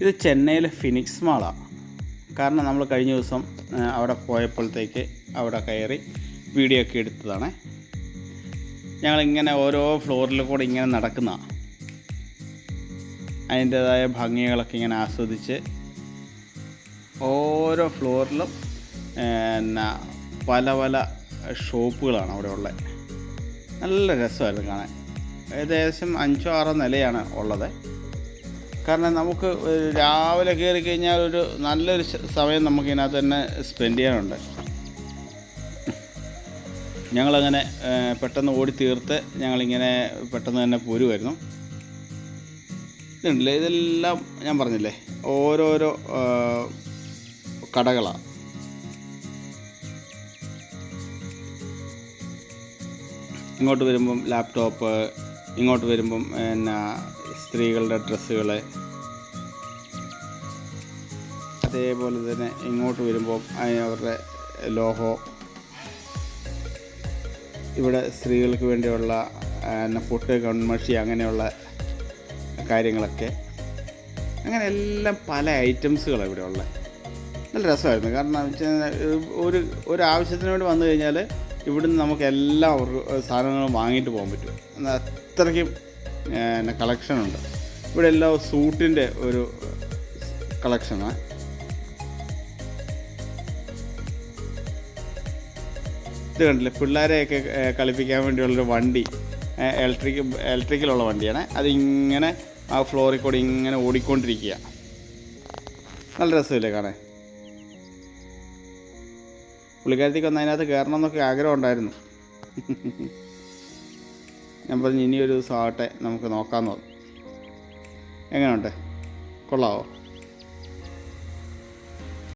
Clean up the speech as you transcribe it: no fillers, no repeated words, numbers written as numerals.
ഇത് ചെന്നൈയിലെ ഫിനിക്സ് മാളാണ്. കാരണം നമ്മൾ കഴിഞ്ഞ ദിവസം അവിടെ പോയപ്പോഴത്തേക്ക് അവിടെ കയറി വീഡിയോ ഒക്കെ എടുത്തതാണ്. ഞങ്ങളിങ്ങനെ ഓരോ ഫ്ലോറിൽ കൂടെ ഇങ്ങനെ നടക്കുന്നതാണ്. അതിൻ്റേതായ ഭംഗികളൊക്കെ ഇങ്ങനെ ആസ്വദിച്ച് ഓരോ ഫ്ലോറിലും പല പല ഷോപ്പുകളാണ് അവിടെ ഉള്ളത്. നല്ല രസമായിരുന്നു കാണാൻ. ഏകദേശം 5-6 നിലയാണ് ഉള്ളത്. കാരണം നമുക്ക് രാവിലെ കയറി കഴിഞ്ഞാൽ ഒരു നല്ലൊരു സമയം നമുക്കിതിനകത്ത് തന്നെ സ്പെൻഡ് ചെയ്യാനുണ്ട്. ഞങ്ങളങ്ങനെ പെട്ടെന്ന് ഓടി തീർത്ത് ഞങ്ങളിങ്ങനെ പെട്ടെന്ന് തന്നെ പോരുമായിരുന്നു. ഇതുണ്ടല്ലേ, ഇതെല്ലാം ഞാൻ പറഞ്ഞില്ലേ ഓരോരോ കടകളാണ്. ഇങ്ങോട്ട് വരുമ്പം ലാപ്ടോപ്പ്, ഇങ്ങോട്ട് വരുമ്പം സ്ത്രീകളുടെ ഡ്രസ്സുകൾ, അതേപോലെ തന്നെ ഇങ്ങോട്ട് വരുമ്പം അവരുടെ ലോഹോ, ഇവിടെ സ്ത്രീകൾക്ക് വേണ്ടിയുള്ള പൊട്ട്, കൺമഷി, അങ്ങനെയുള്ള കാര്യങ്ങളൊക്കെ, അങ്ങനെ എല്ലാം പല ഐറ്റംസുകളാണ് ഇവിടെ ഉള്ളത്. നല്ല രസമായിരുന്നു. കാരണം ഒരു ആവശ്യത്തിന് വേണ്ടി വന്നു കഴിഞ്ഞാൽ ഇവിടുന്ന് നമുക്ക് എല്ലാ സാധനങ്ങളും വാങ്ങിയിട്ട് പോകാൻ പറ്റും. എന്നാൽ അത്രയ്ക്കും കളക്ഷനുണ്ട്. ഇവിടെ എല്ലാം സൂട്ടിൻ്റെ ഒരു കളക്ഷനാണ്. ഇത് കണ്ടില്ലേ, പിള്ളേരെയൊക്കെ കളിപ്പിക്കാൻ വേണ്ടിയുള്ളൊരു വണ്ടി, ഇലക്ട്രിക്കലുള്ള വണ്ടിയാണ്. അതിങ്ങനെ ആ ഫ്ലോറിൽ കൂടി ഇങ്ങനെ ഓടിക്കൊണ്ടിരിക്കുക. നല്ല രസമില്ലേ കാണാൻ? പുള്ളിക്കാരത്തേക്ക് ഒന്ന് അതിനകത്ത് കയറണം എന്നൊക്കെ ആഗ്രഹം ഉണ്ടായിരുന്നു. ഞാൻ പറഞ്ഞു ഇനിയൊരു ദിവസം ആവട്ടെ, നമുക്ക് നോക്കാമെന്ന് പറഞ്ഞു. എങ്ങനെയുണ്ട്? കൊള്ളാമോ?